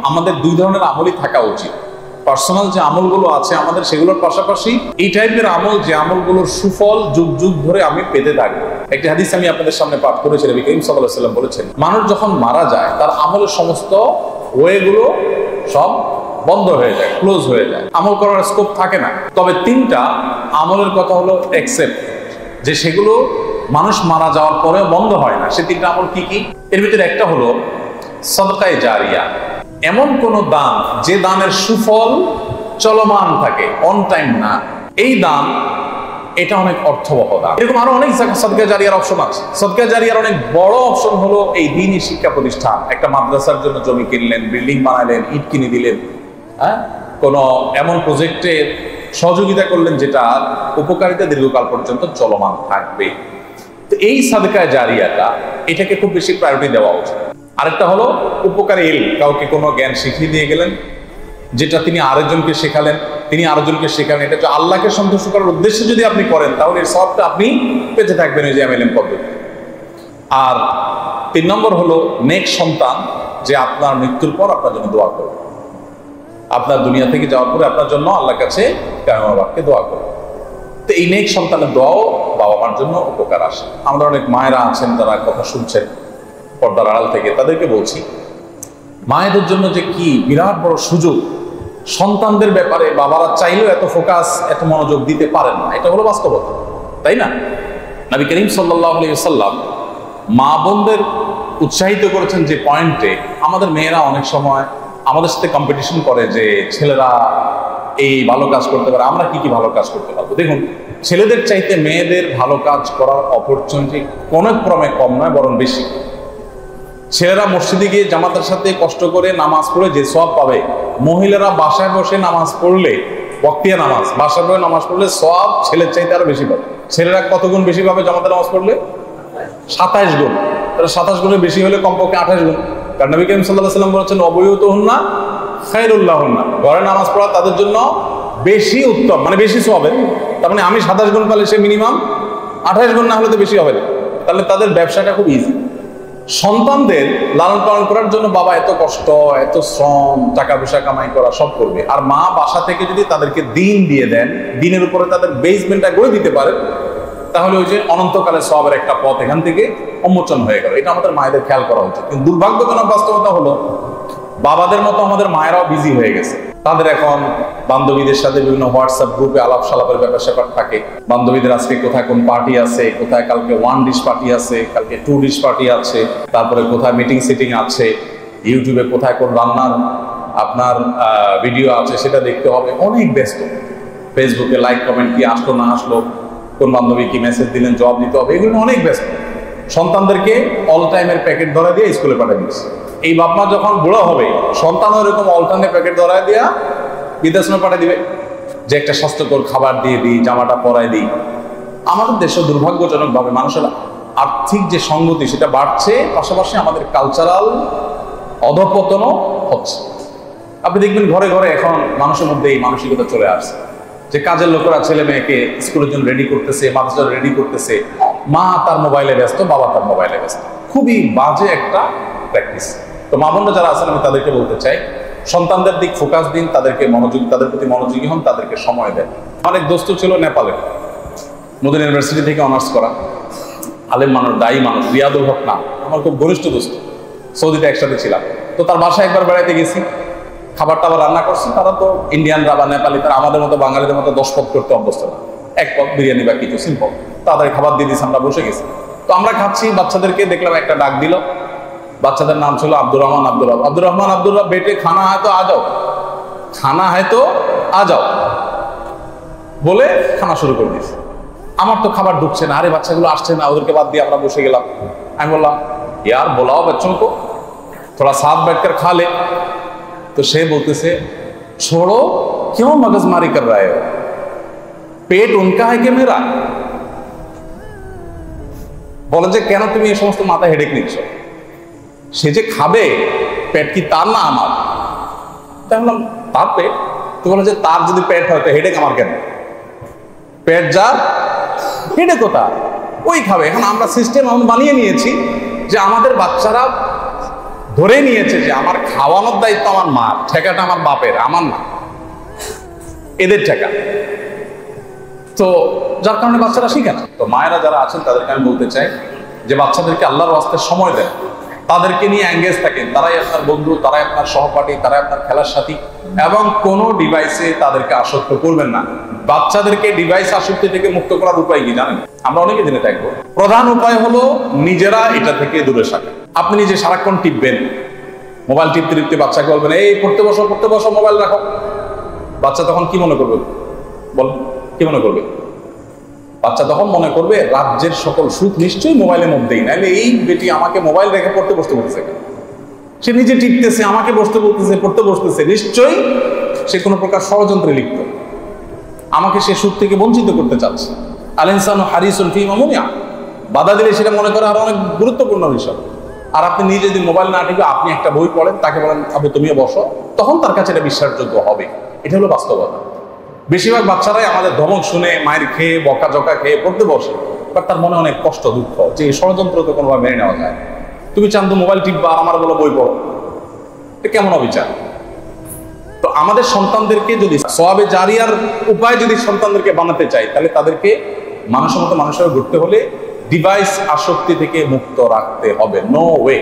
আমাদের দুই ধরনের আমলই থাকা উচিত। পার্সোনাল যে আমলগুলো আছে আমাদের, সেগুলোর পাশাপাশি এই টাইপের আমল, যে আমলগুলোর সুফল যুগ যুগ ধরে আমি পেতে থাকবো। একটি হাদিস আমি আপনাদের সামনে পাঠ করেছি, নবী করিম সাল্লাল্লাহু আলাইহি ওয়াসাল্লাম বলেছেন, মানুষ যখন মারা যায় তার আমলের সমস্ত ওয়েগুলো সব বন্ধ হয়ে যায়, ক্লোজ হয়ে যায়, আমল করার স্কোপ থাকে না। তবে তিনটা আমলের কথা হলো এক্সেপ্ট, যে সেগুলো মানুষ মারা যাওয়ার পরে বন্ধ হয় না। সে তিনটা আমল কি কি? এর ভিতরে একটা হলো সাদকায়ে জারিয়া, এমন কোন দান যে দানের সুফল চলমান থাকে, অন টাইম না, এই দান, এটা অনেক অর্থবহ দান। এরকম আরো অনেক সাদকায়ে জারিয়ার অপশন আছে। সাদকায়ে জারিয়ার অনেক বড় অপশন হলো এই দ্বীনি শিক্ষা প্রতিষ্ঠান, একটা মাদ্রাসার জন্য জমি কিনলেন, বিল্ডিং বানালেন, ইট কিনে দিলেন, কোন এমন প্রজেক্টে সহযোগিতা করলেন যেটা উপকারিতা দীর্ঘকাল পর্যন্ত চলমান থাকবে। তো এই সাদকায়ে জারিয়াটা, এটাকে খুব বেশি প্রায়োরিটি দেওয়া উচিত। আরেকটা হলো উপকারী ইলম, কাউকে কোনো জ্ঞান শিখিয়ে দিয়ে গেলেন, যেটা তিনি আরেকজনকে শেখালেন, তিনি আরেকজনকে শেখালেন, এটা আল্লাহকে সন্তুষ্ট করার উদ্দেশ্যে যদি আপনি করেন তাহলে এর সবটা আপনি পেতে থাকবেন ওই যে এমএলএম পদ্ধতি। আর 3 নম্বর হলো নেক সন্তান, যে আপনার মৃত্যুর পর আপনার জন্য দোয়া করবে, আপনার দুনিয়া থেকে যাওয়ার পরে আপনার জন্য আল্লাহর কাছে কিয়ামতের বাক্যে দোয়া করবে। তো এই নেক সন্তানের দোয়াও বাবা মার জন্য উপকার আসে। আমাদের অনেক মায়েরা আছেন যারা কথা শুনছেন পর্দার আড়াল থেকে, তাদেরকে বলছি, মায়েদের জন্য যে কি বিরাট বড় সুযোগ। সন্তানদের ব্যাপারে বাবারা চাইলেও এত ফোকাস, এত মনোযোগ দিতে পারেন না, এটা হলো বাস্তবতা, তাই না? নবী করিম সাল্লাল্লাহু আলাইহি ওয়াসাল্লাম মা বোনদের উৎসাহিত করেছেন যে পয়েন্টে, আমাদের মেয়েরা অনেক সময় আমাদের সাথে কম্পিটিশন করে যে ছেলেরা এই ভালো কাজ করতে পারে, আমরা কি কি ভালো কাজ করতে পারবো। দেখুন, ছেলেদের চাইতে মেয়েদের ভালো কাজ করার অপরচুনিটি কোনো ক্রমে কম নয়, বরং বেশি। ছেলেরা মসজিদে গিয়ে জামাতের সাথে কষ্ট করে নামাজ পড়ে যে সওয়াব পাবে, মহিলারা বাসায় বসে নামাজ পড়লে, ওয়াক্তিয়া নামাজ, বাসায় বসে নামাজ পড়লে সওয়াব ছেলের চাইতে আরো বেশি পাবে। ছেলেরা কত গুণ বেশি পাবে জামাতের নামাজ পড়লে? 27 গুণ। তাহলে 27 গুণের বেশি হলে কমপক্ষে 28 গুণ। কারণ নবী করিম সাল্লাল্লাহু আলাইহি ওয়াসাল্লাম বলেছেন, অবুয়ুতুহুন্না খায়রুল লাহুন্না, ঘরে নামাজ পড়া তাদের জন্য বেশি উত্তম, মানে বেশি সওয়াবের। তার মানে আমি 27 গুণ পালে সে মিনিমাম 28 গুণ না হলে তো বেশি হবে না। তাহলে তাদের ব্যবসাটা খুব ইজি। সন্তানদের লালন পালন করার জন্য বাবা এত কষ্ট, এত শ্রম, টাকা পয়সা কামাই করা সব করবে, আর মা বাসা থেকে যদি তাদেরকে দিন দিয়ে দেন, দিনের উপরে তাদের বেসমেন্টটা গড়ে দিতে পারেন, তাহলে ওই যে অনন্তকালের সওয়াবের একটা পথ এখান থেকে উন্মোচন হয়ে গেল। এটা আমাদের মায়েদের খেয়াল করা উচিত। কিন্তু দুর্ভাগ্যজনক বাস্তবতা হলো বাবাদের মতো আমাদের মায়েরাও বিজি হয়ে গেছে। তাদের এখন বান্ধবীদের সাথে বিভিন্ন হোয়াটসঅ্যাপ গ্রুপে আলাপ সালাপের ব্যাপার স্যাপার থাকে। বান্ধবীদের আজকে কোথায় কোন পার্টি আছে, কোথায় কালকে 1 ডিশ পার্টি আছে, কালকে 2 ডিশ পার্টি আছে, তারপরে কোথায় মিটিং সিটিং আছে, ইউটিউবে কোথায় কোন রান্নার আপনার ভিডিও আছে সেটা দেখতে হবে, অনেক ব্যস্ত। ফেসবুকে লাইক কমেন্ট কি আসলো না আসলো, কোন বান্ধবী কি মেসেজ দিলেন জবাব দিতে হবে, এগুলো অনেক ব্যস্ত। সন্তানদেরকে অল টাইমের প্যাকেট ধরা দিয়ে স্কুলে পাঠিয়ে দিচ্ছে। এই বাপ মা যখন বুড়ো হবে, সন্তানও এরকম অল টাইমের প্যাকেট ধরায় দিয়া বিদেশে পাঠিয়ে দিবে যে একটা স্বাস্থ্যকর খাবার দিয়ে দিই, জামাটা পরাই দিই। আমাদের দেশে দুর্ভাগ্যজনকভাবে মানুষের আর্থিক যে সঙ্গতি সেটা বাড়ছে, পাশাপাশি আমাদের কালচারাল অধঃপতনও হচ্ছে। আপনি দেখবেন ঘরে ঘরে এখন মানুষের মধ্যে এই মানসিকতা চলে আসছে যে কাজের লোকেরা ছেলে মেয়েকে স্কুলের জন্য রেডি করতেছে, মাদ্রাসার রেডি করতেছে, মা তার মোবাইলে ব্যস্ত, বাবা তার মোবাইলে ব্যস্ত। খুবই বাজে একটা প্র্যাকটিস। তো মা বোনরা যারা আছেন আমি তাদেরকে বলতে চাই, সন্তানদের দিক ফোকাস দিন, তাদেরকে মনোযোগী, তাদের প্রতি মনোযোগী হন, তাদেরকে সময় দেন। অনেক দোস্ত ছিল নেপালে, মদিনা ইউনিভার্সিটি থেকে অনার্স করা, আলেম মানুষ, দায়ী মানুষ, রিয়াদুল হক নাম, আমার খুব ঘনিষ্ঠ দোস্ত। সৌদিতে একসাথে ছিলাম। তো তার বাসায় একবার বেড়াইতে গেছি, খাবার টাবার রান্না করছে। তারা তো ইন্ডিয়ানরা বা নেপালি, তারা আমাদের মতো বাঙালিদের মতো 10 পদ করতে অভ্যস্ত না, 1 পদ বিরিয়ানি বা কিছু সিম্পল। তাদের খাবার দিয়ে দিয়েছে, আমরা বসে গেছি। তো আমরা খাচ্ছি, বাচ্চাদেরকে দেখলাম একটা ডাক দিল। বাচ্চাদের নাম ছিল আব্দুর রহমান, আব্দুর রব, আব্দুর রহমান, আব্দুর রব, বেটে খানা হয় তো আ যাও, খানা হয় তো আ যাও বলে খানা শুরু করে দিয়েছে। আমার তো খাবার ঢুকছে না, আরে বাচ্চাগুলো আসছে না, ওদেরকে বাদ দিয়ে আমরা বসে গেলাম। আমি বললাম, ইয়ার বোলাও বাচ্চোं को थोड़ा साथ बैठकर खा ले। तो সে বলতেছে, छोड़ो क्यों मगजमारी कर रहे हो, पेट उनका है कि मेरा। বলে যে কেন তুমি এই সমস্ত মাথা হেডেক নিচ্ছ, সে যে খাবে পেট কি তার না আমার? তাই বললাম তার পেট। তো বলে যে তার যদি পেট হয় তো হেডেক আমার কেন? পেট যার, হেডেক কোথা, ওই খাবে। এখন আমরা সিস্টেম এমন বানিয়ে নিয়েছি যে আমাদের বাচ্চারা ধরে নিয়েছে যে আমার খাওয়ানোর দায়িত্ব আমার মা, ঠেকাটা আমার বাপের, আমার না, এদের ঠেকা। তো যার কারণে বাচ্চারা শিখে না। তো মায়েরা যারা আছেন তাদেরকে আমি বলতে চাই যে বাচ্চাদেরকে আল্লাহর রাস্তায় সময় দেন, তাদেরকে নিয়ে এঙ্গেজ থাকেন, তারাই আপনার বন্ধু, তারাই আপনার সহপাঠী, তারাই আপনার খেলার সাথী, এবং কোনো ডিভাইসে তাদেরকে আসক্ত করবেন না। বাচ্চাদেরকে ডিভাইস আসক্তি থেকে মুক্ত করার উপায় কি জানেন? আমরা অনেকে জেনে থাকবো। প্রধান উপায় হলো নিজেরা এটা থেকে দূরে থাকা। আপনি নিজে সারাক্ষণ টিপবেন, মোবাইল টিপতে টিপতে বাচ্চাকে বলবেন এই পড়তে বসো, মোবাইল রাখো। বাচ্চা তখন কি মনে করবে? বল, কি মনে করবে? বাচ্চা তখন মনে করবে রাজ্যের সকল সুখ নিশ্চয়ই মোবাইলের মধ্যেই, নাহলে এই বেটি আমাকে মোবাইল রেখে পড়তে বসতে বলতেছে। সে নিজে টিপতেছে, আমাকে বসতে বলতেছে, পড়তে বসতেছে, নিশ্চয়ই সে কোনো প্রকার ষড়যন্ত্রে লিপ্ত, আমাকে সে সুখ থেকে বঞ্চিত করতে চাচ্ছে। আল ইনসানু হারিসুন ফি মামুনিয়া, বাধা দিলে সেটা মনে করে আর অনেক গুরুত্বপূর্ণ বিষয়। আর আপনি নিজে যদি মোবাইল না টিপে আপনি একটা বই পড়েন, তাকে বলেন আবু তুমিও বসো, তখন তার কাছে এটা বিশ্বাসযোগ্য হবে। এটা হলো বাস্তবতা। বেশিরভাগ বাচ্চারাই আমাদের ধমক শুনে মায়ের খেয়ে বকাঝকা খেয়ে পড়তে বসে, বাট তার মনে অনেক কষ্ট দুঃখ যে এই ষড়যন্ত্র তো কোনোভাবে মেনে নেওয়া যায়। তুমি চান তো মোবাইল টিপবা আর আমার বলো বই পড়ো, এটা কেমন অবিচার? তো আমাদের সন্তানদেরকে যদি সওয়াবে জারিয়ার উপায় যদি সন্তানদেরকে বানাতে চাই, তাহলে তাদেরকে মানুষের মতো মানুষের ঘুরতে হলে ডিভাইস আসক্তি থেকে মুক্ত রাখতে হবে। No way.